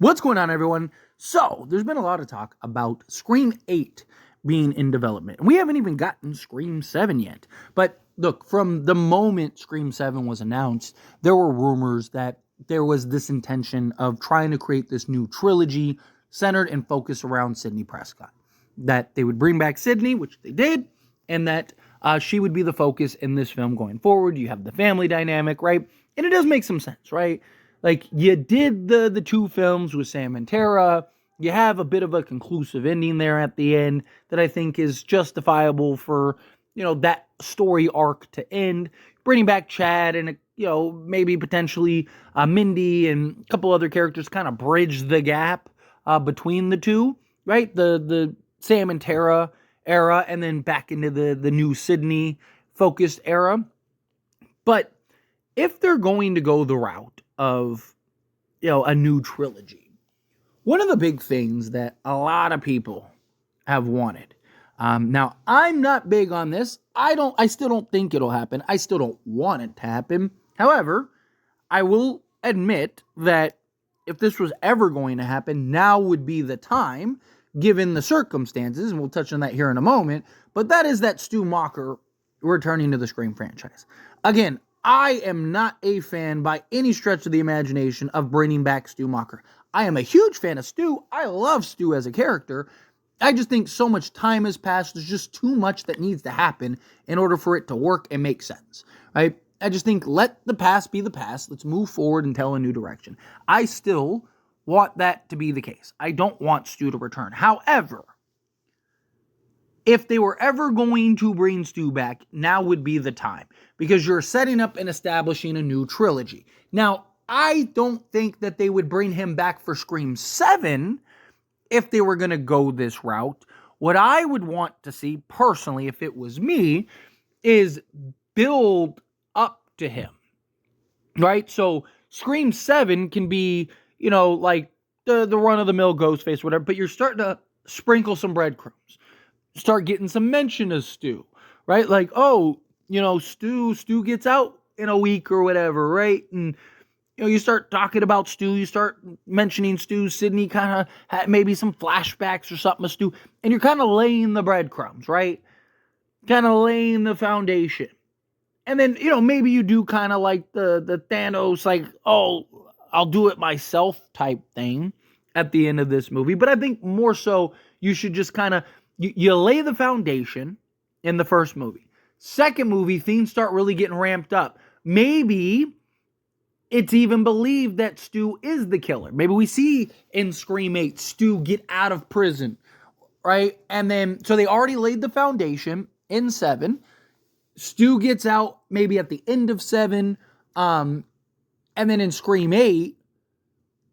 What's going on, everyone? So, there's been a lot of talk about Scream 8 being in development. We haven't even gotten Scream 7 yet. But look, from the moment Scream 7 was announced, there were rumors that there was this intention of trying to create this new trilogy centered and focused around Sidney Prescott. That they would bring back Sidney, which they did, and that she would be the focus in this film going forward. You have the family dynamic, right? And it does make some sense, right? Like, you did the two films with Sam and Tara. You have a bit of a conclusive ending there at the end that I think is justifiable for, that story arc to end. Bringing back Chad and, maybe potentially Mindy and a couple other characters kind of bridge the gap between the two, right? The Sam and Tara era and then back into the new Sydney-focused era. But if they're going to go the route of, a new trilogy, one of the big things that a lot of people have wanted. Now, I'm not big on this. I still don't think it'll happen. I still don't want it to happen. However, I will admit that if this was ever going to happen, now would be the time, given the circumstances, and we'll touch on that here in a moment, but that is that Stu Macher returning to the Scream franchise. Again, I am not a fan by any stretch of the imagination of bringing back Stu Macher. I am a huge fan of Stu. I love Stu as a character. I just think so much time has passed. There's just too much that needs to happen in order for it to work and make sense, right? I just think let the past be the past. Let's move forward and tell a new direction. I still want that to be the case. I don't want Stu to return. However, if they were ever going to bring Stu back, now would be the time. Because you're setting up and establishing a new trilogy. Now, I don't think that they would bring him back for Scream 7 if they were going to go this route. What I would want to see, personally, if it was me, is build up to him. Right? So, Scream 7 can be, like the run-of-the-mill Ghostface, whatever, but you're starting to sprinkle some breadcrumbs. Start getting some mention of Stu, right? Like, Stu gets out in a week or whatever, right? And, you start talking about Stu, you start mentioning Stu, Sydney kind of had maybe some flashbacks or something of Stu, and you're kind of laying the breadcrumbs, right? Kind of laying the foundation. And then, maybe you do kind of like the Thanos, like, oh, I'll do it myself type thing at the end of this movie. But I think more so, you should just kind of, you lay the foundation in the first movie. Second movie, things start really getting ramped up. Maybe it's even believed that Stu is the killer. Maybe we see in Scream 8, Stu get out of prison, right? And then, so they already laid the foundation in 7. Stu gets out maybe at the end of 7. And then in Scream 8,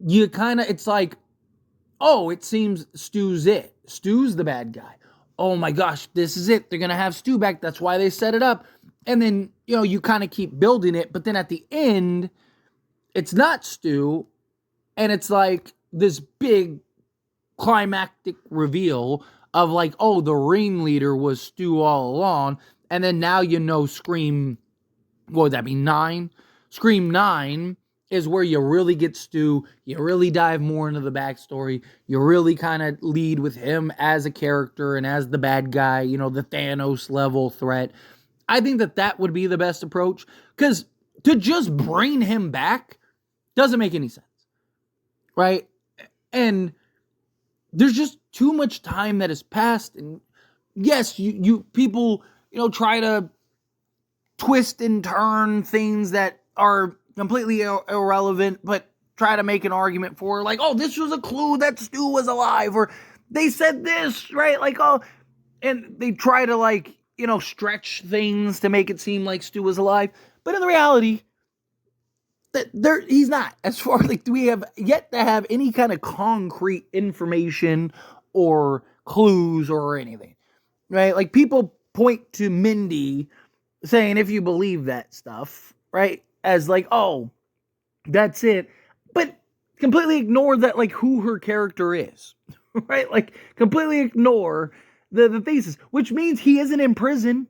you kind of, it's like, oh, it seems Stu's it. Stu's the bad guy. Oh my gosh, this is it. They're going to have Stu back. That's why they set it up. And then, you kind of keep building it. But then at the end, it's not Stu. And it's like this big climactic reveal of like, oh, the ringleader was Stu all along. And then now Scream, what would that be, 9? Scream 9 is where you really get Stu, you really dive more into the backstory, you really kind of lead with him as a character and as the bad guy, the Thanos level threat. I think that would be the best approach, because to just bring him back doesn't make any sense, right? And there's just too much time that has passed, and yes, you people, try to twist and turn things that are completely irrelevant, but try to make an argument for, like, oh, this was a clue that Stu was alive, or they said this, right? Like, oh, and they try to, like, stretch things to make it seem like Stu was alive, but in the reality, he's not. As far like, we have yet to have any kind of concrete information or clues or anything, right? Like, people point to Mindy saying, if you believe that stuff, right, as like, oh, that's it, but completely ignore that, like, who her character is, right? Like, completely ignore the thesis, which means he isn't in prison,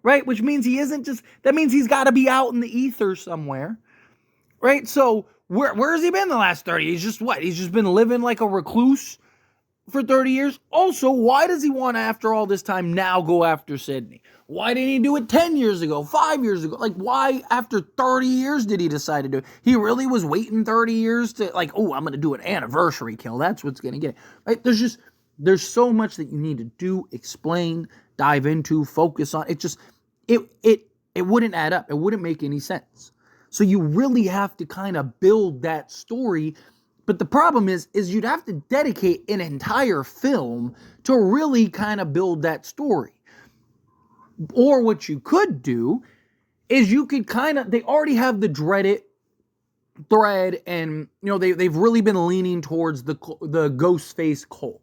right? Which means he isn't just, that means he's got to be out in the ether somewhere, right? So where has he been the last 30? He's just been living like a recluse for 30 years. Also, why does he want to, after all this time, now go after Sydney? Why didn't he do it 10 years ago, 5 years ago? Like, why after 30 years did he decide to do it? He really was waiting 30 years to, like, oh, I'm going to do an anniversary kill. That's what's going to get it. Right? There's so much that you need to do, explain, dive into, focus on. It wouldn't add up. It wouldn't make any sense. So you really have to kind of build that story. But the problem is you'd have to dedicate an entire film to really kind of build that story. Or what you could do is you could they already have the dreaded thread, and they've really been leaning towards the Ghostface cult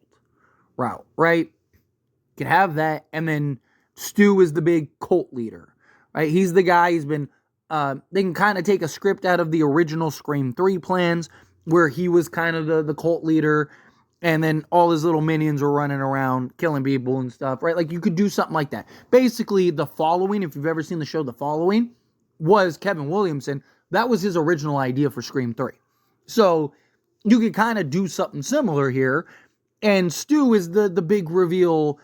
route, right? You could have that, and then Stu is the big cult leader, right? He's the guy. He's been they can kind of take a script out of the original Scream 3 plans, where he was kind of the cult leader, and then all his little minions were running around killing people and stuff, right? Like, you could do something like that. Basically, The Following, if you've ever seen the show The Following, was Kevin Williamson. That was his original idea for Scream 3. So you could kind of do something similar here, and Stu is the big reveal,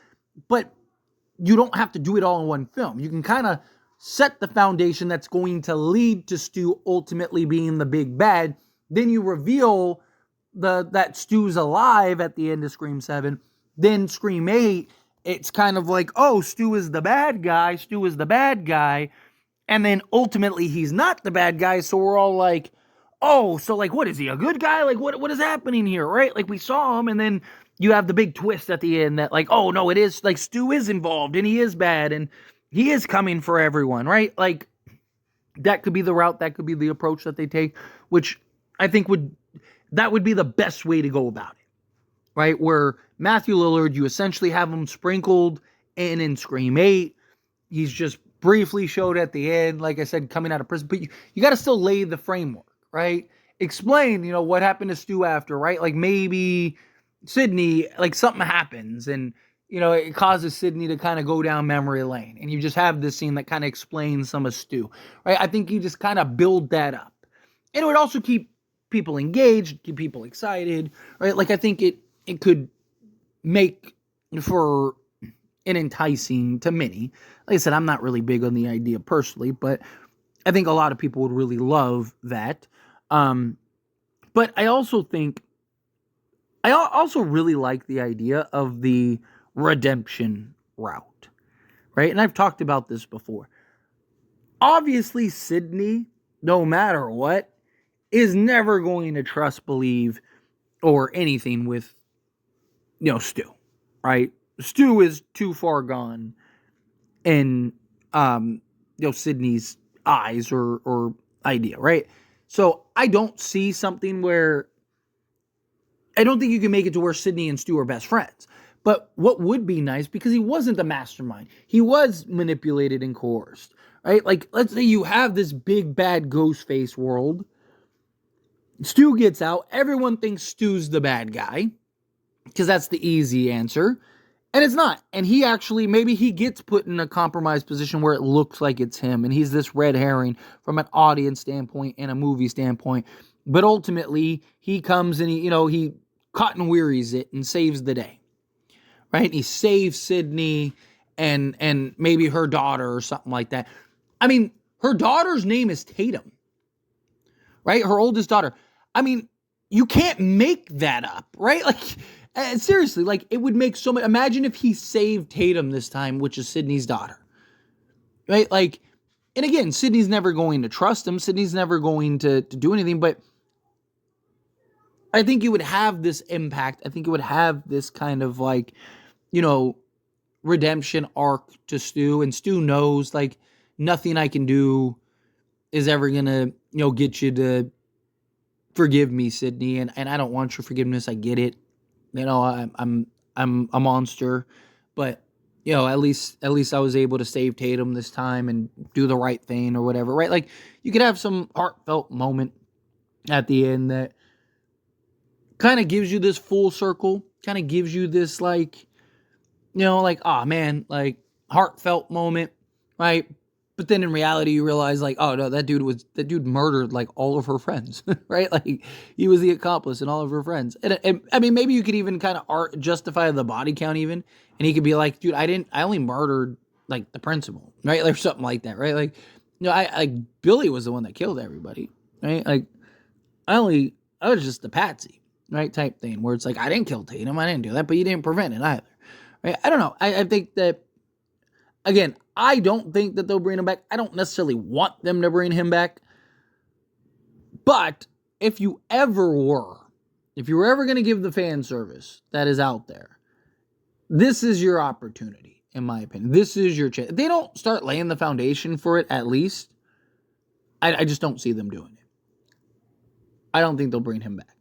but you don't have to do it all in one film. You can kind of set the foundation that's going to lead to Stu ultimately being the big bad. Then you reveal that Stu's alive at the end of Scream 7. Then Scream 8, it's kind of like, oh, Stu is the bad guy. Stu is the bad guy. And then ultimately he's not the bad guy. So we're all like, oh, so like, what is he, a good guy? Like, what is happening here, right? Like, we saw him, and then you have the big twist at the end that, like, oh, no, it is, like, Stu is involved, and he is bad, and he is coming for everyone, right? Like, that could be the route, that could be the approach that they take, which I think that would be the best way to go about it, right? Where Matthew Lillard, you essentially have him sprinkled in Scream 8. He's just briefly showed at the end, like I said, coming out of prison, but you got to still lay the framework, right? Explain, what happened to Stu after, right? Like, maybe Sydney, like, something happens, and it causes Sydney to kind of go down memory lane, and you just have this scene that kind of explains some of Stu, right? I think you just kind of build that up, and it would also keep people engaged, keep people excited, right? Like, I think it could make for an enticing to many. Like I said, I'm not really big on the idea personally, but I think a lot of people would really love that. But I also really like the idea of the redemption route, right? And I've talked about this before. Obviously, Sydney, no matter what, is never going to trust, believe, or anything with, Stu, right? Stu is too far gone in, Sydney's eyes or idea, right? So I don't see something where, I don't think you can make it to where Sydney and Stu are best friends. But what would be nice, because he wasn't the mastermind, he was manipulated and coerced, right? Like, let's say you have this big bad Ghostface world. Stu gets out. Everyone thinks Stu's the bad guy, because that's the easy answer. And it's not. And he actually, maybe he gets put in a compromised position where it looks like it's him, and he's this red herring from an audience standpoint and a movie standpoint. But ultimately, he comes and he cotton wearies it and saves the day, right? He saves Sydney and maybe her daughter or something like that. I mean, her daughter's name is Tatum, right? Her oldest daughter. I mean, you can't make that up, right? Like, seriously, like, it would make so much. Imagine if he saved Tatum this time, which is Sydney's daughter, right? Like, and again, Sydney's never going to trust him. Sydney's never going to do anything, but I think you would have this impact. I think it would have this kind of, like, redemption arc to Stu, and Stu knows, like, nothing I can do is ever gonna, get you to forgive me, Sydney, and I don't want your forgiveness. I get it. I'm a monster, but at least I was able to save Tatum this time and do the right thing or whatever, right? Like, you could have some heartfelt moment at the end that kind of gives you this full circle, kind of gives you this, like, like, oh man, like, heartfelt moment, right? But then in reality, you realize like, oh no, that dude murdered like all of her friends, right? Like he was the accomplice in all of her friends. And I mean, maybe you could even kind of justify the body count even, and he could be like, dude, I only murdered like the principal, right? Like something like that, right? Like, Billy was the one that killed everybody, right? Like I was just the patsy, right? Type thing where it's like, I didn't kill Tatum, I didn't do that, but you didn't prevent it either, right? I don't know. I think that. Again, I don't think that they'll bring him back. I don't necessarily want them to bring him back. But if you were ever going to give the fan service that is out there, this is your opportunity, in my opinion. This is your chance. If they don't start laying the foundation for it, at least, I just don't see them doing it. I don't think they'll bring him back.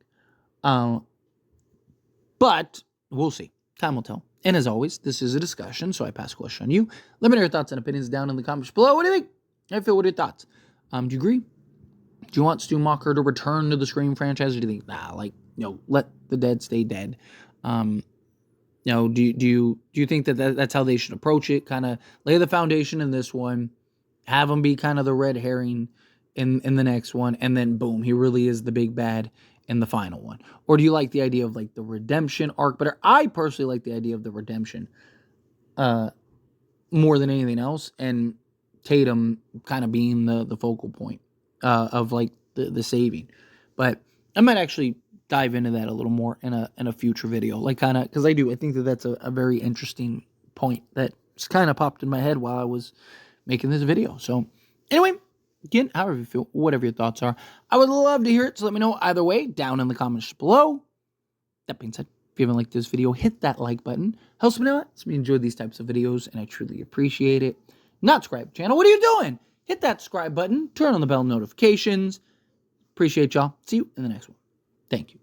But we'll see. Time will tell. And as always, this is a discussion, so I pass the question on you. Let me know your thoughts and opinions down in the comments below. What do you think? How do you feel? What are your thoughts? Do you agree? Do you want Stu Macher to return to the Scream franchise, or do you think, let the dead stay dead? Do you think that's how they should approach it? Kind of lay the foundation in this one, have him be kind of the red herring in the next one, and then boom, he really is the big bad in the final one? Or do you like the idea of like the redemption arc better? I personally like the idea of the redemption more than anything else, and Tatum kind of being the focal point of like the saving. But I might actually dive into that a little more in a future video, like kind of, because I think that's a very interesting point that just kind of popped in my head while I was making this video. So anyway, again, however you feel, whatever your thoughts are, I would love to hear it. So let me know either way down in the comments below. That being said, if you haven't liked this video, hit that like button. Helps me out. Helps me enjoy these types of videos, and I truly appreciate it. Not subscribe to the channel. What are you doing? Hit that subscribe button. Turn on the bell notifications. Appreciate y'all. See you in the next one. Thank you.